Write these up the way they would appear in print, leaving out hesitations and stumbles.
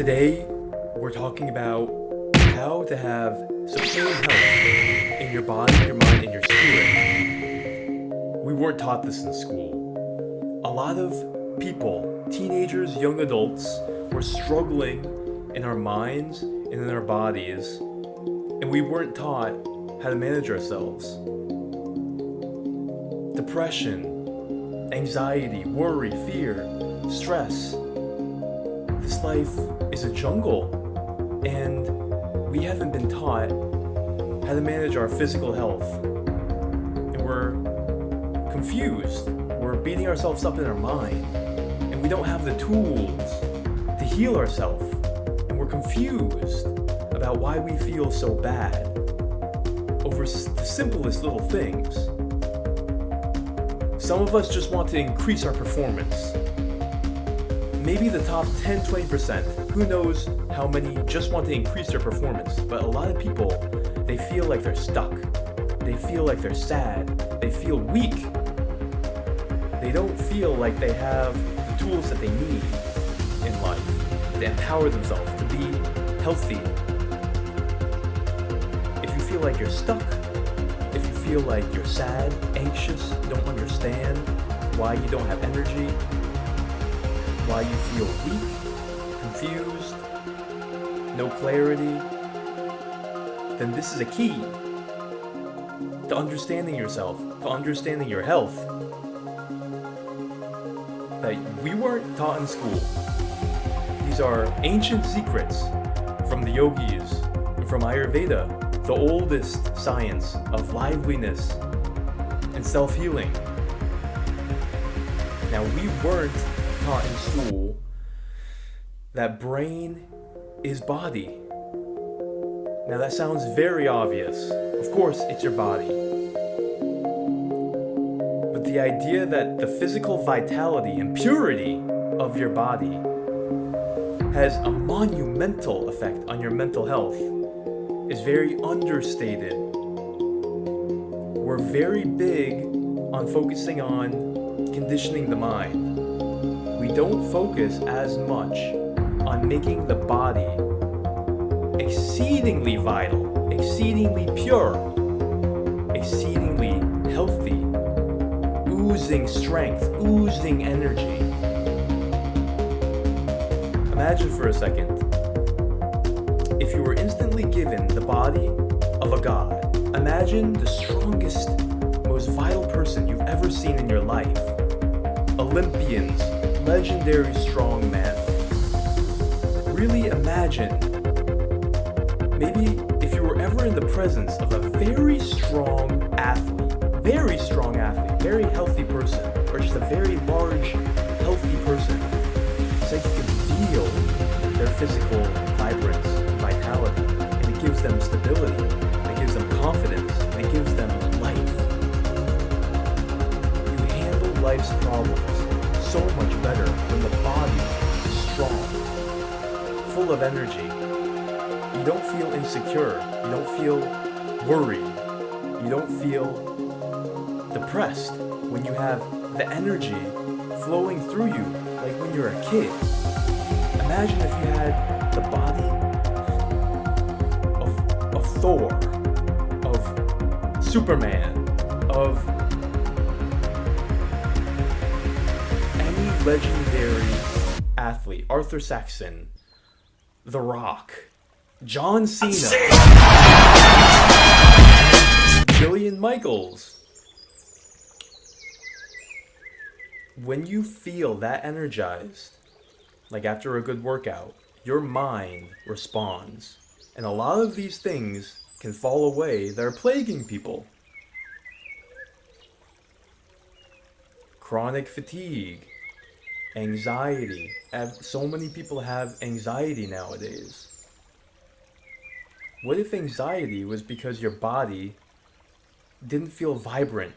Today, we're talking about how to have supreme health in your body, your mind, and your spirit. We weren't taught this in school. A lot of people, teenagers, young adults, were struggling in our minds and in our bodies, and we weren't taught how to manage ourselves. Depression, anxiety, worry, fear, stress. This life is a jungle, and we haven't been taught how to manage our physical health. And we're confused. We're beating ourselves up in our mind, and we don't have the tools to heal ourselves. And we're confused about why we feel so bad over the simplest little things. Some of us just want to increase our performance. Maybe the top 10-20%, who knows how many just want to increase their performance, but a lot of people, they feel like they're stuck. They feel like they're sad. They feel weak. They don't feel like they have the tools that they need in life to empower themselves, to be healthy. If you feel like you're stuck, if you feel like you're sad, anxious, don't understand why you don't have energy, why you feel weak, confused, no clarity, then this is a key to understanding yourself, to understanding your health, that we weren't taught in school. These are ancient secrets from the yogis and from Ayurveda, the oldest science of liveliness and self-healing. Now, we weren't taught in school that brain is body. Now that sounds very obvious. Of course, it's your body. But the idea that the physical vitality and purity of your body has a monumental effect on your mental health is very understated. We're very big on focusing on conditioning the mind. We don't focus as much on making the body exceedingly vital, exceedingly pure, exceedingly healthy, oozing strength, oozing energy. Imagine for a second, if you were instantly given the body of a god. Imagine the strongest, most vital person you've ever seen in your life. Olympians, legendary strong men. Really imagine, maybe if you were ever in the presence of a very strong athlete, very healthy person, or just a very large, healthy person, it's like you can feel their physical vibrance, vitality, and it gives them stability, it gives them confidence, and it gives them life. You handle life's problems so much better when the body is strong, full of energy. You don't feel insecure, you don't feel worried, you don't feel depressed when you have the energy flowing through you like when you're a kid. Imagine if you had the body of Thor, of Superman, of any legendary athlete, Arthur Saxon, The Rock, John Cena, Jillian Michaels. When you feel that energized, like after a good workout, your mind responds. And a lot of these things can fall away that are plaguing people. Chronic fatigue, anxiety. So many people have anxiety nowadays. What if anxiety was because your body didn't feel vibrant?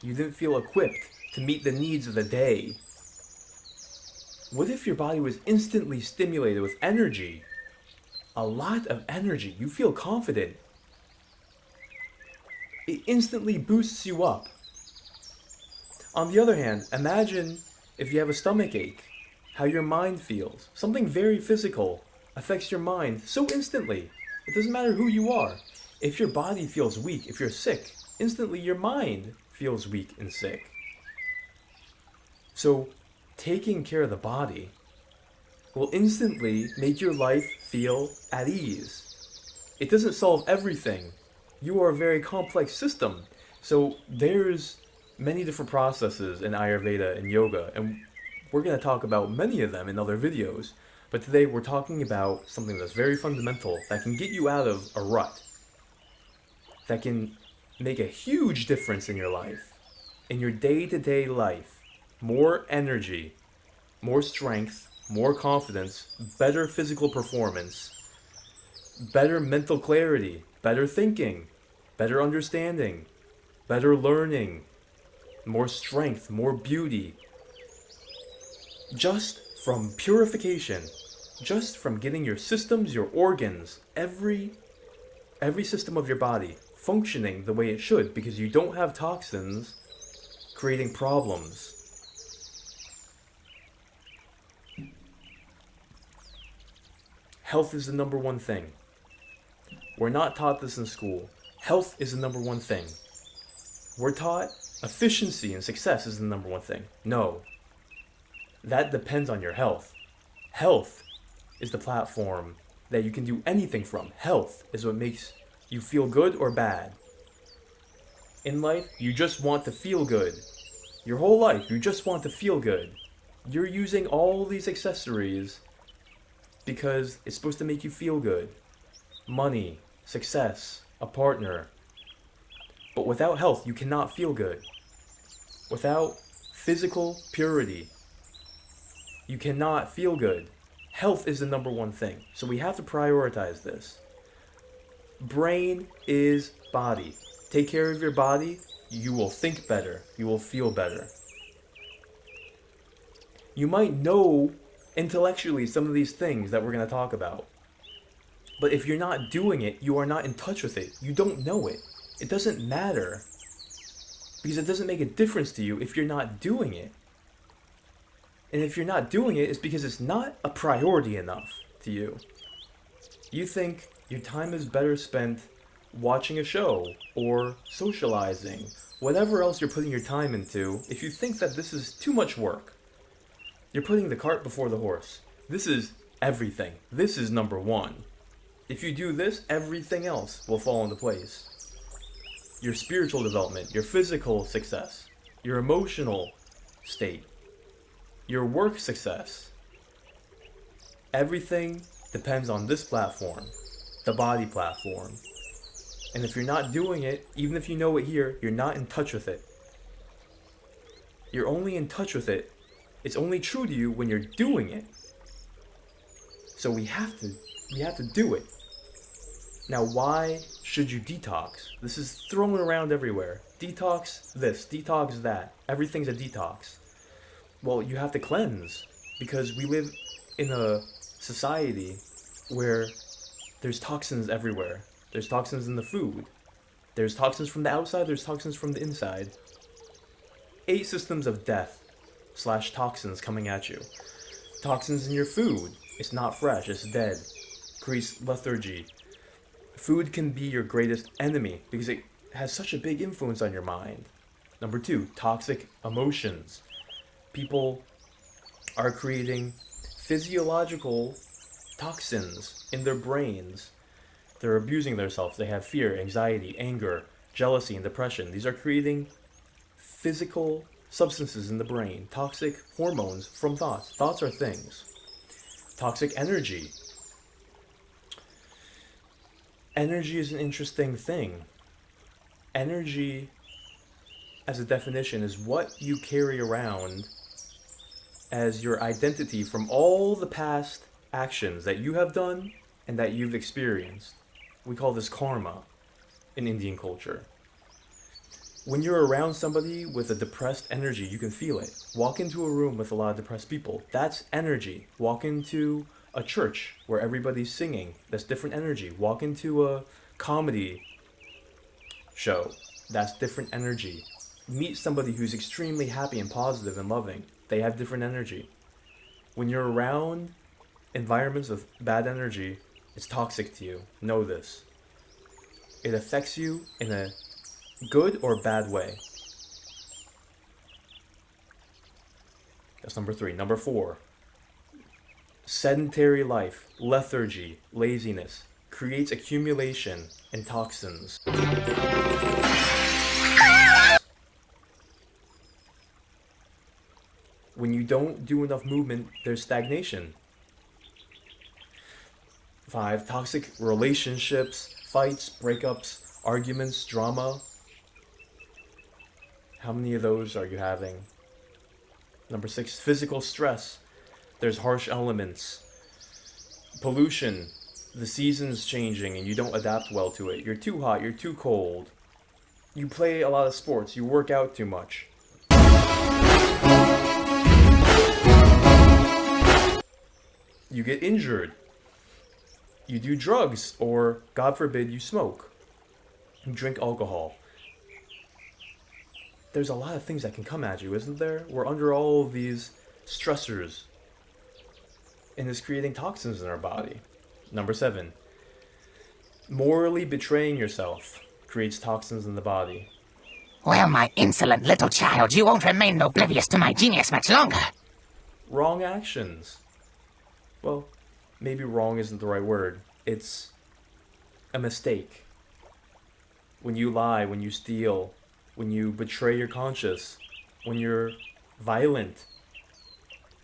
You didn't feel equipped to meet the needs of the day? What if your body was instantly stimulated with energy? A lot of energy. You feel confident. It instantly boosts you up. On the other hand, imagine if you have a stomach ache how your mind feels. Something very physical affects your mind so instantly. It doesn't matter who you are. If your body feels weak, if you're sick, instantly your mind feels weak and sick. So, taking care of the body will instantly make your life feel at ease. It doesn't solve everything. You are a very complex system. So, there's many different processes in Ayurveda and yoga, and we're going to talk about many of them in other videos. But today we're talking about something that's very fundamental that can get you out of a rut, that can make a huge difference in your life, in your day-to-day life. More energy, more strength, more confidence, better physical performance, better mental clarity, better thinking, better understanding, better learning, more strength, more beauty. Just from purification, just from getting your systems, your organs, every system of your body functioning the way it should, because you don't have toxins creating problems. Health is the number one thing. We're not taught this in school. Health is the number one thing. We're taught efficiency and success is the number one thing. No. That depends on your health. Health is the platform that you can do anything from. Health is what makes you feel good or bad. In life, you just want to feel good. Your whole life, you just want to feel good. You're using all these accessories because it's supposed to make you feel good. Money, success, a partner. But without health, you cannot feel good. Without physical purity, you cannot feel good. Health is the number one thing. So we have to prioritize this. Brain is body. Take care of your body, you will think better. You will feel better. You might know intellectually some of these things that we're going to talk about. But if you're not doing it, you are not in touch with it. You don't know it. It doesn't matter. Because it doesn't make a difference to you if you're not doing it. And if you're not doing it, it's because it's not a priority enough to you. You think your time is better spent watching a show or socializing, whatever else you're putting your time into. If you think that this is too much work, you're putting the cart before the horse. This is everything. This is number one. If you do this, everything else will fall into place. Your spiritual development, your physical success, your emotional state, your work success. Everything depends on this platform, the body platform. And if you're not doing it, even if you know it here, you're not in touch with it. You're only in touch with it. It's only true to you when you're doing it. So we have to do it. Now, why should you detox? This is thrown around everywhere. Detox this, detox that. Everything's a detox. Well, you have to cleanse, because we live in a society where there's toxins everywhere. There's toxins in the food. There's toxins from the outside, there's toxins from the inside. 8 systems of death / toxins coming at you. Toxins in your food. It's not fresh, it's dead. Creates lethargy. Food can be your greatest enemy because it has such a big influence on your mind. Number 2, toxic emotions. People are creating physiological toxins in their brains. They're abusing themselves. They have fear, anxiety, anger, jealousy, and depression. These are creating physical substances in the brain, toxic hormones from thoughts. Thoughts are things. Toxic energy. Energy is an interesting thing. Energy, as a definition, is what you carry around as your identity from all the past actions that you have done and that you've experienced. We call this karma in Indian culture. When you're around somebody with a depressed energy, you can feel it. Walk into a room with a lot of depressed people. That's energy. Walk into a church where everybody's singing. That's different energy. Walk into a comedy show. That's different energy. Meet somebody who's extremely happy and positive and loving. They have different energy. When you're around environments with bad energy, it's toxic to you. Know this. It affects you in a good or bad way. That's number 3. Number 4. Sedentary life, lethargy, laziness creates accumulation and toxins. When you don't do enough movement, there's stagnation. 5. Toxic relationships, fights, breakups, arguments, drama. How many of those are you having? Number 6. Physical stress. There's harsh elements. Pollution. The season's changing and you don't adapt well to it. You're too hot, you're too cold. You play a lot of sports, you work out too much. You get injured. You do drugs, or God forbid, you smoke. You drink alcohol. There's a lot of things that can come at you, isn't there? We're under all of these stressors. And it's creating toxins in our body. Number 7. Morally betraying yourself creates toxins in the body. Well, my insolent little child, you won't remain oblivious to my genius much longer. Wrong actions. Well, maybe wrong isn't the right word. It's a mistake. When you lie, when you steal, when you betray your conscience, when you're violent,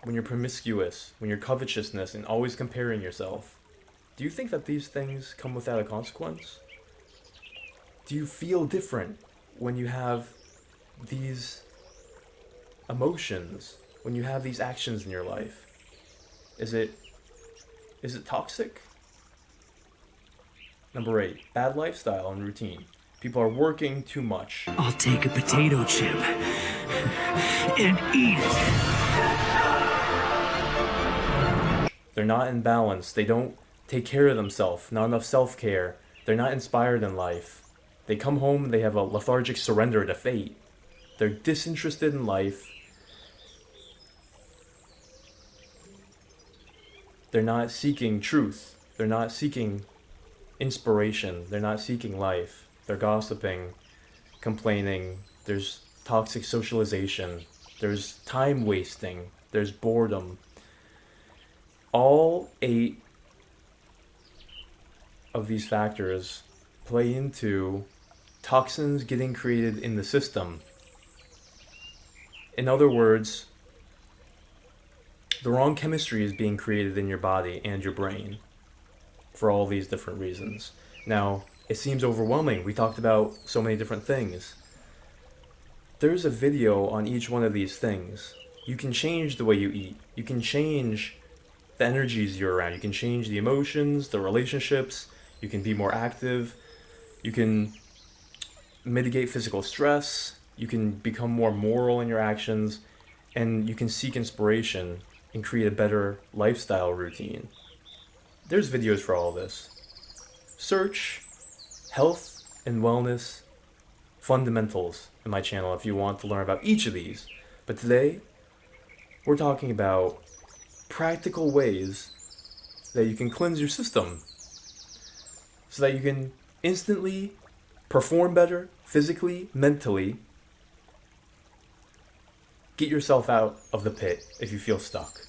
when you're promiscuous, when you're covetousness and always comparing yourself. Do you think that these things come without a consequence? Do you feel different when you have these emotions, when you have these actions in your life? Is it toxic? Number 8, bad lifestyle and routine. People are working too much. I'll take a potato chip and eat it. They're not in balance. They don't take care of themselves. Not enough self-care. They're not inspired in life. They come home, they have a lethargic surrender to fate. They're disinterested in life. They're not seeking truth. They're not seeking inspiration. They're not seeking life. They're gossiping, complaining. There's toxic socialization. There's time wasting. There's boredom. All 8 of these factors play into toxins getting created in the system. In other words, the wrong chemistry is being created in your body and your brain for all these different reasons. Now, it seems overwhelming. We talked about so many different things. There's a video on each one of these things. You can change the way you eat. You can change the energies you're around. You can change the emotions, the relationships. You can be more active. You can mitigate physical stress. You can become more moral in your actions. And you can seek inspiration and create a better lifestyle routine. There's videos for all this. Search health and wellness fundamentals in my channel if you want to learn about each of these. But today, we're talking about practical ways that you can cleanse your system so that you can instantly perform better physically, mentally, get yourself out of the pit if you feel stuck.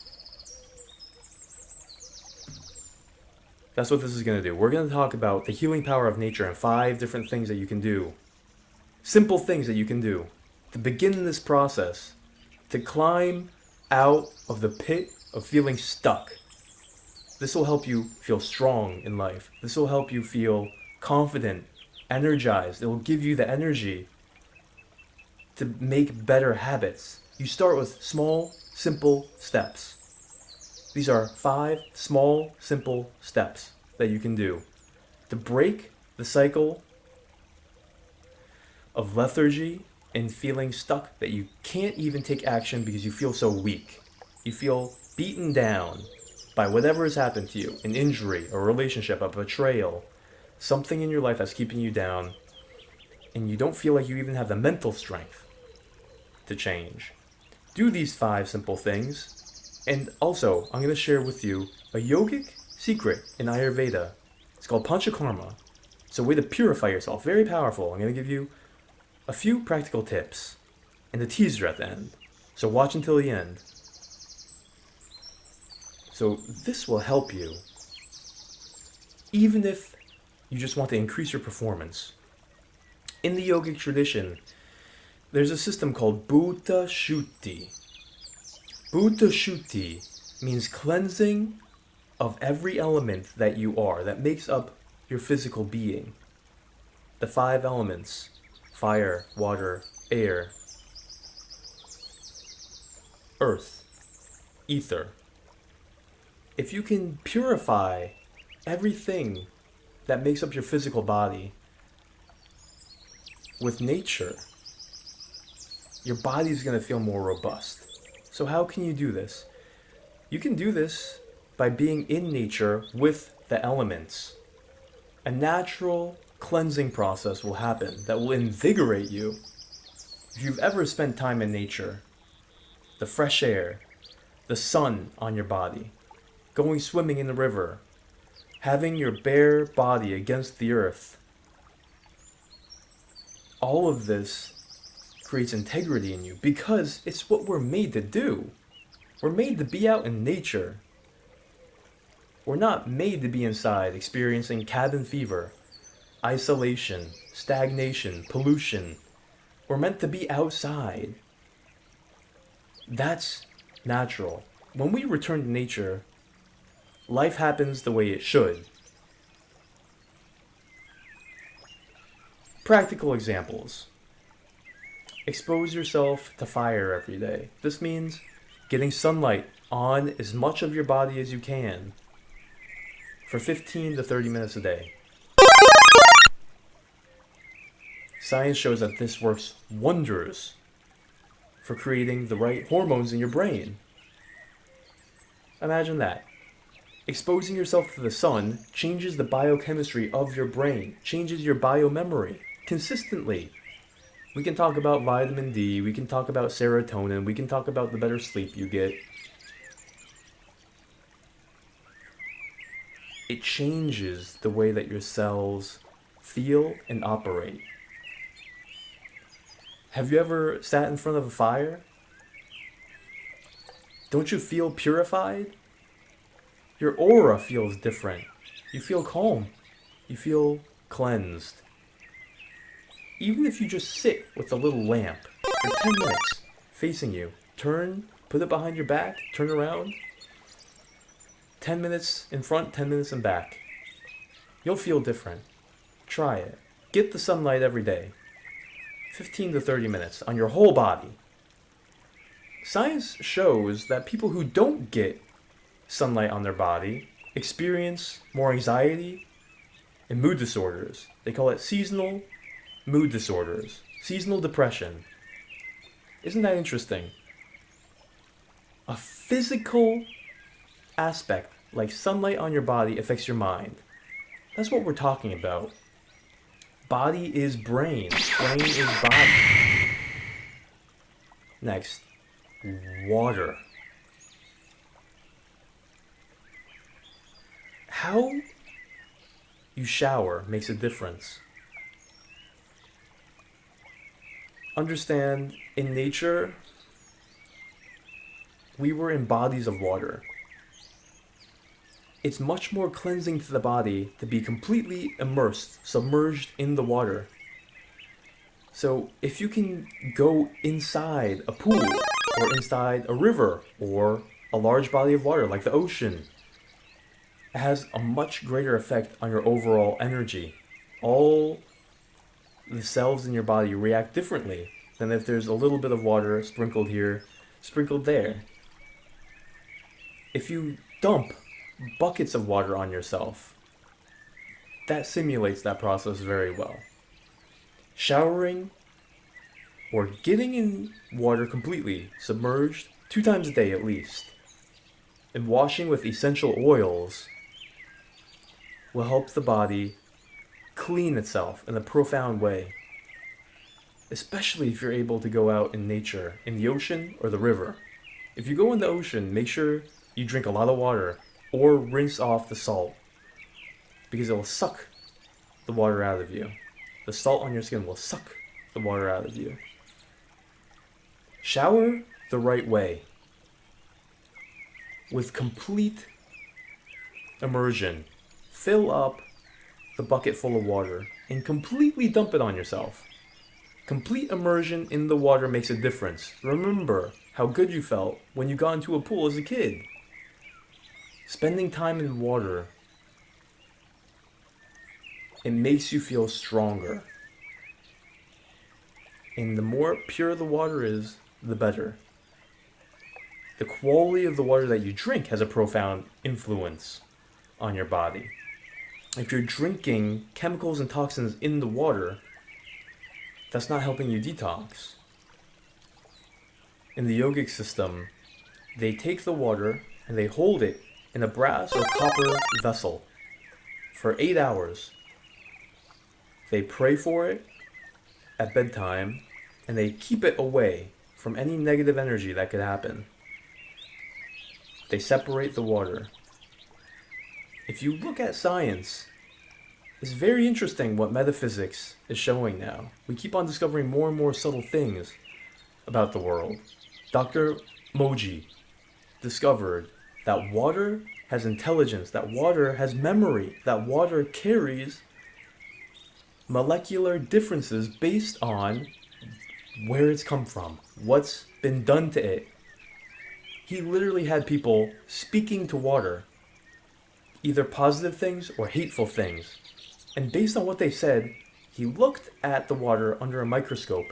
That's what this is going to do. We're going to talk about the healing power of nature and 5 different things that you can do. Simple things that you can do to begin this process, to climb out of the pit of feeling stuck. This will help you feel strong in life. This will help you feel confident, energized. It will give you the energy to make better habits. You start with small, simple steps. These are 5 small, simple steps that you can do to break the cycle of lethargy and feeling stuck that you can't even take action because you feel so weak. You feel beaten down by whatever has happened to you, an injury, a relationship, a betrayal, something in your life that's keeping you down, and you don't feel like you even have the mental strength to change. Do these 5 simple things, And also, I'm going to share with you a yogic secret in Ayurveda. It's called Panchakarma. It's a way to purify yourself. Very powerful. I'm going to give you a few practical tips and a teaser at the end. So watch until the end. So this will help you even if you just want to increase your performance. In the yogic tradition, there's a system called Bhuta Shuddhi. Bhuta Shuddhi means cleansing of every element that you are, that makes up your physical being. The 5 elements: fire, water, air, earth, ether. If you can purify everything that makes up your physical body with nature, your body's going to feel more robust. So how can you do this? You can do this by being in nature with the elements. A natural cleansing process will happen that will invigorate you. If you've ever spent time in nature, the fresh air, the sun on your body, going swimming in the river, having your bare body against the earth, all of this creates integrity in you because it's what we're made to do. We're made to be out in nature. We're not made to be inside experiencing cabin fever, isolation, stagnation, pollution. We're meant to be outside. That's natural. When we return to nature, life happens the way it should. Practical examples. Expose yourself to fire every day. This means getting sunlight on as much of your body as you can for 15 to 30 minutes a day. Science shows that this works wonders for creating the right hormones in your brain. Imagine that. Exposing yourself to the sun changes the biochemistry of your brain, changes your biomemory consistently. We can talk about vitamin D, we can talk about serotonin, we can talk about the better sleep you get. It changes the way that your cells feel and operate. Have you ever sat in front of a fire? Don't you feel purified? Your aura feels different. You feel calm. You feel cleansed. Even if you just sit with a little lamp for 10 minutes facing you, turn, put it behind your back, turn around, 10 minutes in front, 10 minutes in back. You'll feel different. Try it. Get the sunlight every day. 15 to 30 minutes on your whole body. Science shows that people who don't get sunlight on their body experience more anxiety and mood disorders. They call it seasonal mood disorders, seasonal depression. Isn't that interesting? A physical aspect like sunlight on your body affects your mind. That's what we're talking about. Body is brain. Brain is body. Next, water. How you shower makes a difference. Understand, in nature, we were in bodies of water. It's much more cleansing to the body to be completely immersed, submerged in the water. So if you can go inside a pool, or inside a river, or a large body of water like the ocean, it has a much greater effect on your overall energy. All the cells in your body react differently than if there's a little bit of water sprinkled here, sprinkled there. If you dump buckets of water on yourself, that simulates that process very well. Showering or getting in water completely, submerged 2 times a day at least, and washing with essential oils will help the body clean itself in a profound way, especially if you're able to go out in nature, in the ocean or the river. If you go in the ocean, make sure you drink a lot of water or rinse off the salt, because it will suck the water out of you. The salt on your skin will suck the water out of you. Shower the right way, with complete immersion. Fill up the bucket full of water and completely dump it on yourself. Complete immersion in the water makes a difference. Remember how good you felt when you got into a pool as a kid. Spending time in water, it makes you feel stronger. And the more pure the water is, the better. The quality of the water that you drink has a profound influence on your body. If you're drinking chemicals and toxins in the water, that's not helping you detox. In the yogic system, they take the water and they hold it in a brass or copper vessel for 8 hours. They pray for it at bedtime, and they keep it away from any negative energy that could happen. They separate the water. If you look at science, it's very interesting what metaphysics is showing now. We keep on discovering more and more subtle things about the world. Dr. Moji discovered that water has intelligence, that water has memory, that water carries molecular differences based on where it's come from, what's been done to it. He literally had people speaking to water, either positive things or hateful things. And based on what they said, he looked at the water under a microscope,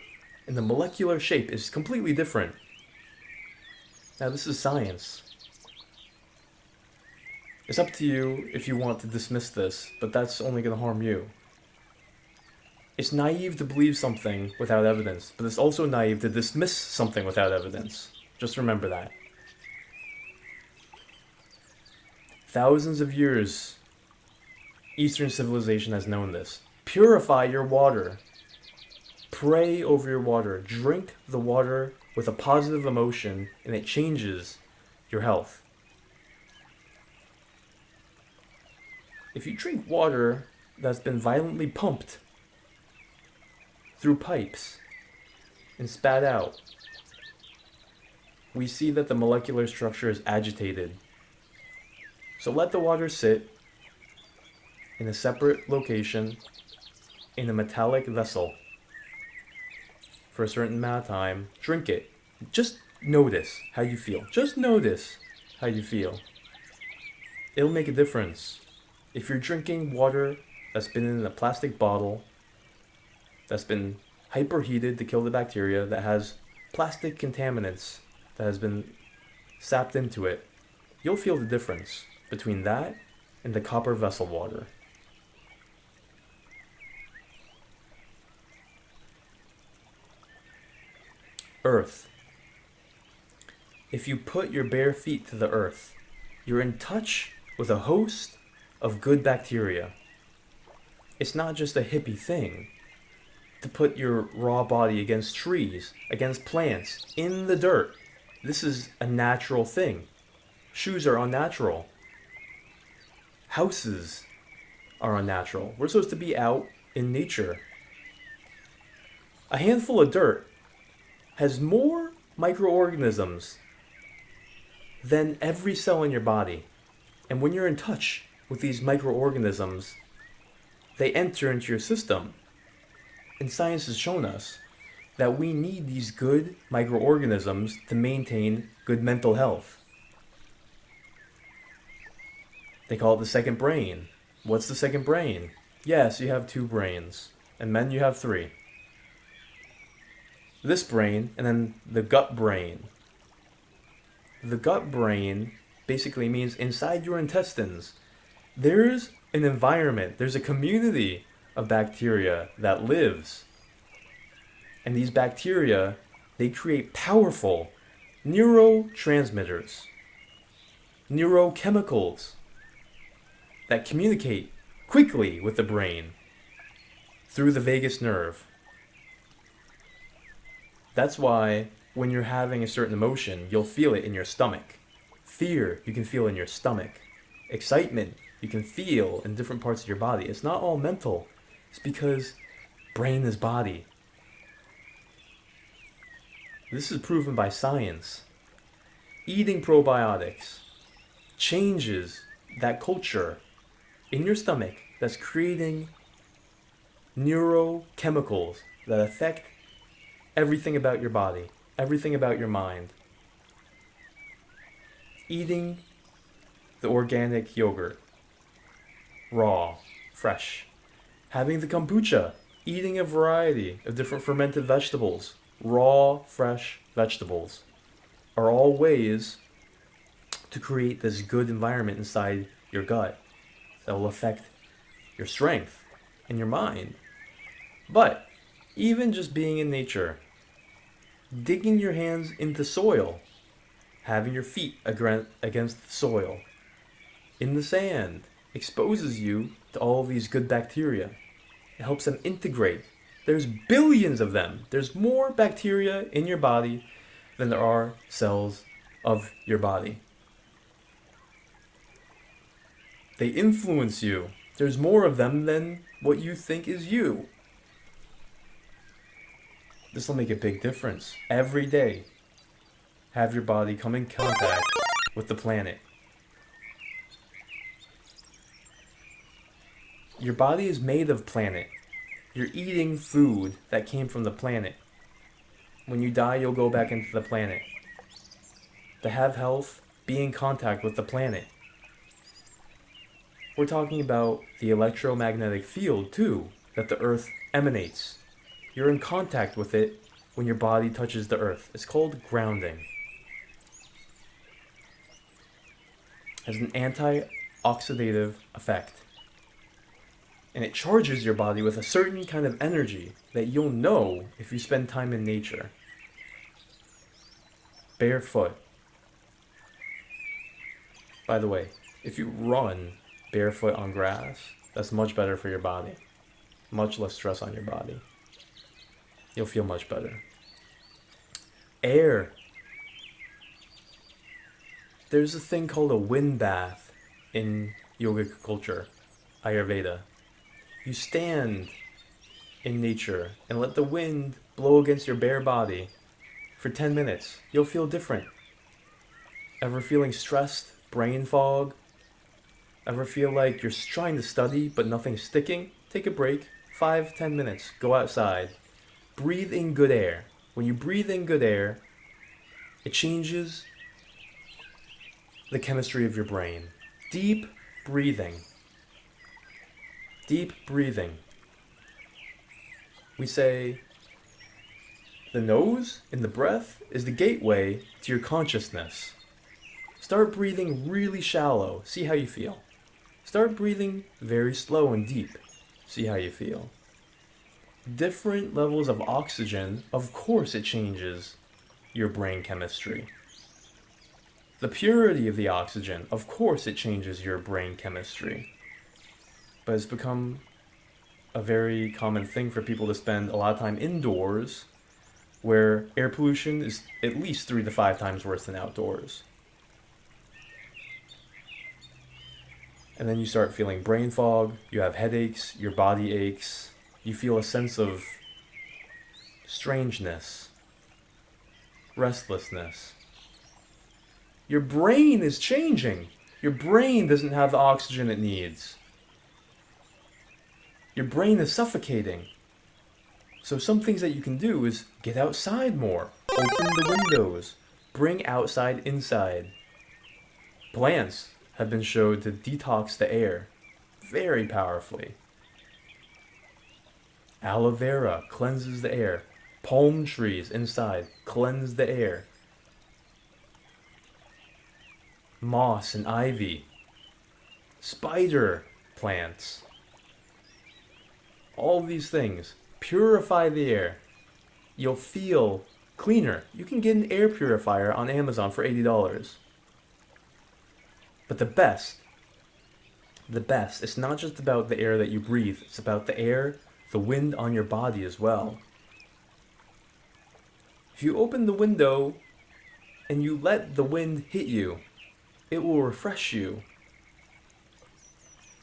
and the molecular shape is completely different. Now, this is science. It's up to you if you want to dismiss this, but that's only going to harm you. It's naive to believe something without evidence, but it's also naive to dismiss something without evidence. Just remember that. Thousands of years, Eastern civilization has known this. Purify your water. Pray over your water. Drink the water with a positive emotion, and it changes your health. If you drink water that's been violently pumped through pipes and spat out, we see that the molecular structure is agitated. So let the water sit in a separate location in a metallic vessel for a certain amount of time. Drink it. Just notice how you feel. Just notice how you feel. It'll make a difference. If you're drinking water that's been in a plastic bottle, that's been hyperheated to kill the bacteria, that has plastic contaminants that has been sapped into it, you'll feel the difference between that and the copper vessel water. Earth. If you put your bare feet to the earth, you're in touch with a host of good bacteria. It's not just a hippie thing to put your raw body against trees, against plants, in the dirt. This is a natural thing. Shoes are unnatural. Houses are unnatural. We're supposed to be out in nature. A handful of dirt has more microorganisms than every cell in your body. And when you're in touch with these microorganisms, they enter into your system. And science has shown us that we need these good microorganisms to maintain good mental health. They call it the second brain. What's the second brain? Yes, you have 2 brains. And men, you have 3. This brain, and then the gut brain. The gut brain basically means inside your intestines, there's an environment, there's a community of bacteria that lives. And these bacteria, they create powerful neurotransmitters, neurochemicals that communicate quickly with the brain through the vagus nerve. That's why when you're having a certain emotion, you'll feel it in your stomach. Fear, you can feel in your stomach. Excitement, you can feel in different parts of your body. It's not all mental. It's because brain is body. This is proven by science. Eating probiotics changes that culture in your stomach that's creating neurochemicals that affect everything about your body, everything about your mind. Eating the organic yogurt, raw, fresh. Having the kombucha, eating a variety of different fermented vegetables, raw, fresh vegetables, are all ways to create this good environment inside your gut that will affect your strength and your mind. But even just being in nature, digging your hands into soil, having your feet against the soil, in the sand, exposes you to all of these good bacteria. It helps them integrate. There's billions of them. There's more bacteria in your body than there are cells of your body. They influence you. There's more of them than what you think is you. This will make a big difference. Every day, have your body come in contact with the planet. Your body is made of planet. You're eating food that came from the planet. When you die, you'll go back into the planet. To have health, be in contact with the planet. We're talking about the electromagnetic field, too, that the Earth emanates. You're in contact with it when your body touches the Earth. It's called grounding. It has an anti-oxidative effect. And it charges your body with a certain kind of energy that you'll know if you spend time in nature. Barefoot. By the way, if you run barefoot on grass, that's much better for your body. Much less stress on your body. You'll feel much better. Air. There's a thing called a wind bath in yogic culture, Ayurveda. You stand in nature and let the wind blow against your bare body for 10 minutes. You'll feel different. Ever feeling stressed, brain fog? Ever feel like you're trying to study but nothing's sticking? Take a break, 5-10 minutes, go outside. Breathe in good air. When you breathe in good air, it changes the chemistry of your brain. Deep breathing. Deep breathing. We say the nose in the breath is the gateway to your consciousness. Start breathing really shallow. See how you feel. Start breathing very slow and deep. See how you feel. Different levels of oxygen, of course it changes your brain chemistry. The purity of the oxygen, of course it changes your brain chemistry. But it's become a very common thing for people to spend a lot of time indoors, where air pollution is at least 3 to 5 times worse than outdoors. And then you start feeling brain fog, you have headaches, your body aches, you feel a sense of strangeness, restlessness. Your brain is changing. Your brain doesn't have the oxygen it needs. Your brain is suffocating. So some things that you can do is get outside more, open the windows, bring outside inside. Plants have been shown to detox the air very powerfully. Aloe vera cleanses the air. Palm trees inside cleanse the air. Moss and ivy. Spider plants. All these things purify the air. You'll feel cleaner. You can get an air purifier on Amazon for $80. But the best, it's not just about the air that you breathe, it's about the air, the wind on your body as well. If you open the window and you let the wind hit you, it will refresh you.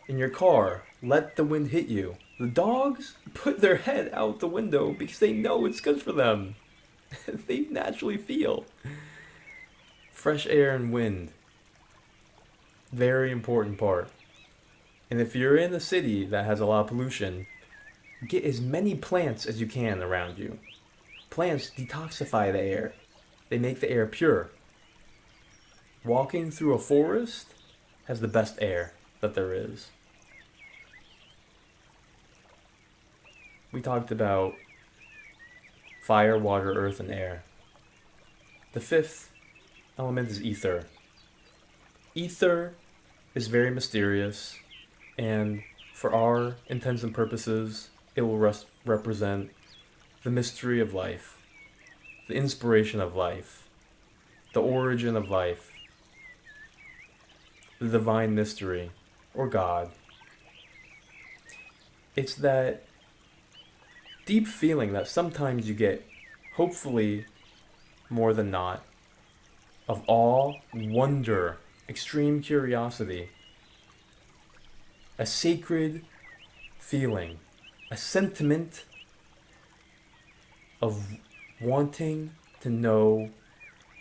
In your car, let the wind hit you. The dogs put their head out the window because they know it's good for them. They naturally feel. Fresh air and wind. Very important part. And if you're in a city that has a lot of pollution, get as many plants as you can around you. Plants detoxify the air. They make the air pure. Walking through a forest has the best air that there is. We talked about fire, water, earth, and air. The fifth element is ether. Ether is very mysterious, and for our intents and purposes, it will represent the mystery of life, the inspiration of life, the origin of life, the divine mystery, or God. It's that deep feeling that sometimes you get, hopefully more than not, of awe, wonder, extreme curiosity, a sacred feeling, a sentiment of wanting to know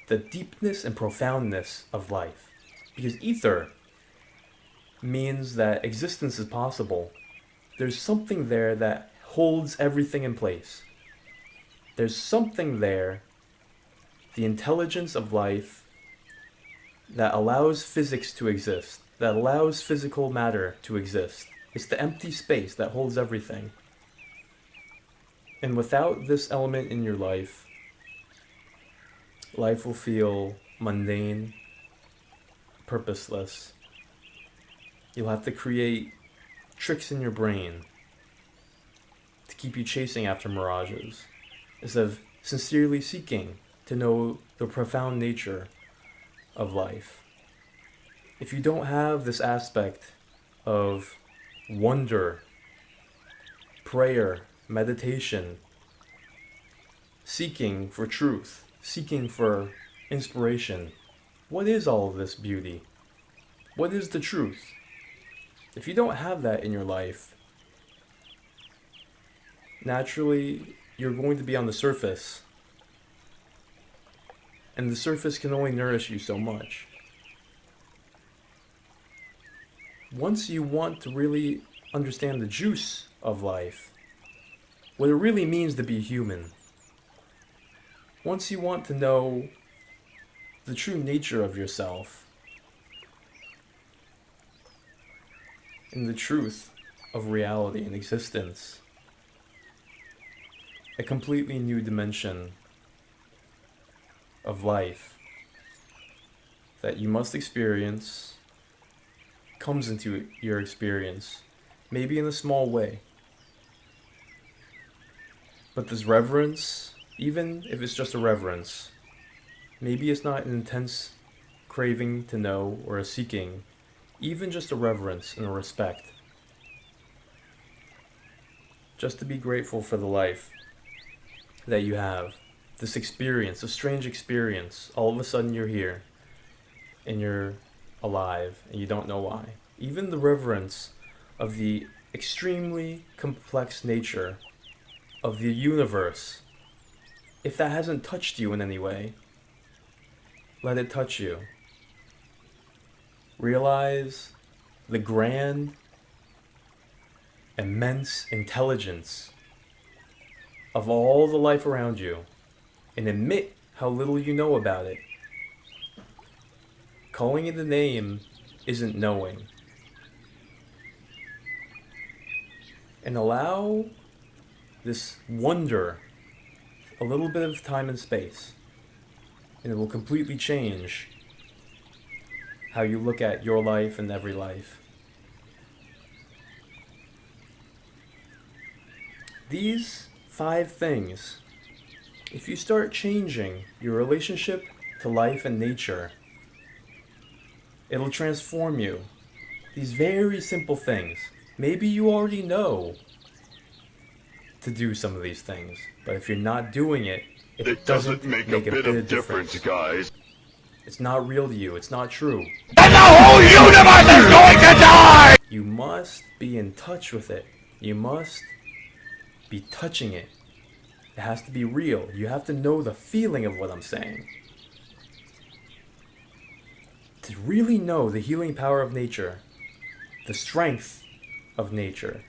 the deepness and profoundness of life. Because ether means that existence is possible. There's something there that holds everything in place. There's something there, the intelligence of life, that allows physics to exist, that allows physical matter to exist. It's the empty space that holds everything. And without this element in your life, life will feel mundane, purposeless. You'll have to create tricks in your brain to keep you chasing after mirages, instead of sincerely seeking to know the profound nature of life. If you don't have this aspect of wonder, prayer, meditation, seeking for truth, seeking for inspiration, what is all of this beauty? What is the truth? If you don't have that in your life, naturally, you're going to be on the surface. And the surface can only nourish you so much. Once you want to really understand the juice of life, what it really means to be human, once you want to know the true nature of yourself, and the truth of reality and existence, a completely new dimension of life that you must experience comes into your experience, maybe in a small way. But this reverence, even if it's just a reverence, maybe it's not an intense craving to know or a seeking, even just a reverence and a respect. Just to be grateful for the life that you have. This experience, a strange experience. All of a sudden you're here and you're alive and you don't know why. Even the reverence of the extremely complex nature of the universe, if that hasn't touched you in any way, let it touch you. Realize the grand, immense intelligence of all the life around you, and admit how little you know about it. Calling it a name isn't knowing. And allow this wonder a little bit of time and space, and it will completely change how you look at your life and every life. These 5 things, if you start changing your relationship to life and nature, it'll transform you. These very simple things. Maybe you already know to do some of these things, but if you're not doing it, It doesn't make a bit of difference, guys. It's not real to you. It's not true. And the whole universe is going to die! You must be in touch with it. You must be touching it. It has to be real. You have to know the feeling of what I'm saying. To really know the healing power of nature, the strength of nature,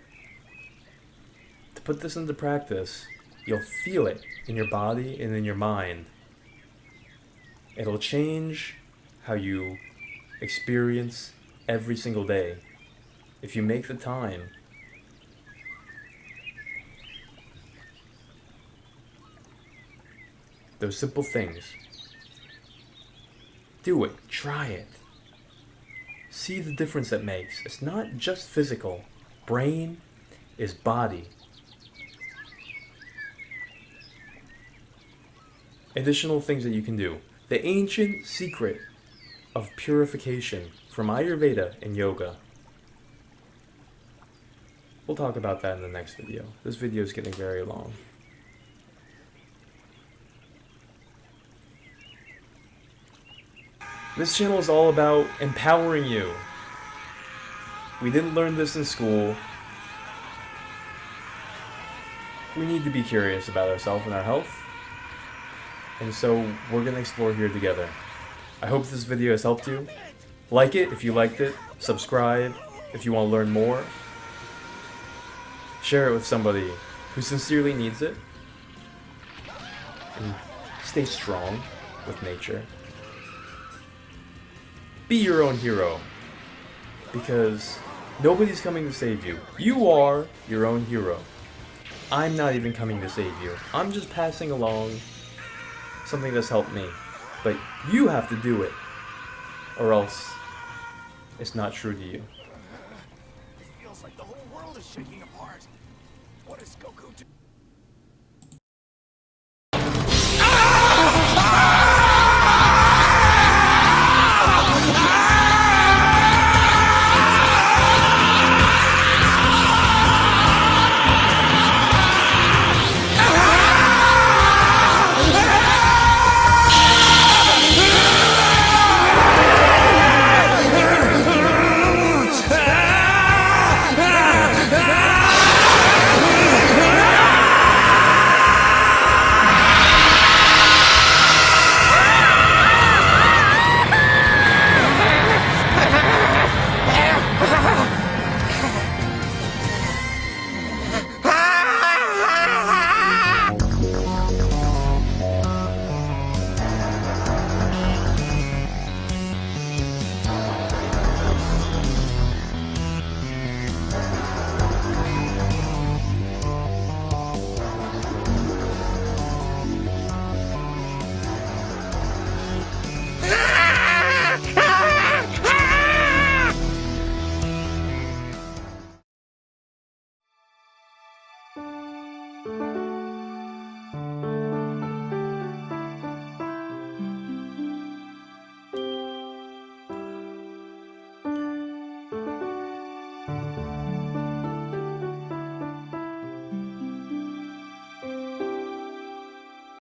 to put this into practice, you'll feel it in your body and in your mind. It'll change how you experience every single day if you make the time. Those simple things. Do it. Try it. See the difference that makes. It's not just physical. Brain is body. Additional things that you can do. The ancient secret of purification from Ayurveda and yoga. We'll talk about that in the next video. This video is getting very long. This channel is all about empowering you. We didn't learn this in school. We need to be curious about ourselves and our health. And so we're going to explore here together. I hope this video has helped you. Like it if you liked it. Subscribe if you want to learn more. Share it with somebody who sincerely needs it. And stay strong with nature. Be your own hero. Because nobody's coming to save you. You are your own hero. I'm not even coming to save you. I'm just passing along something that's helped me. But you have to do it. Or else it's not true to you. It feels like the whole world is shaking apart. What is Goku doing?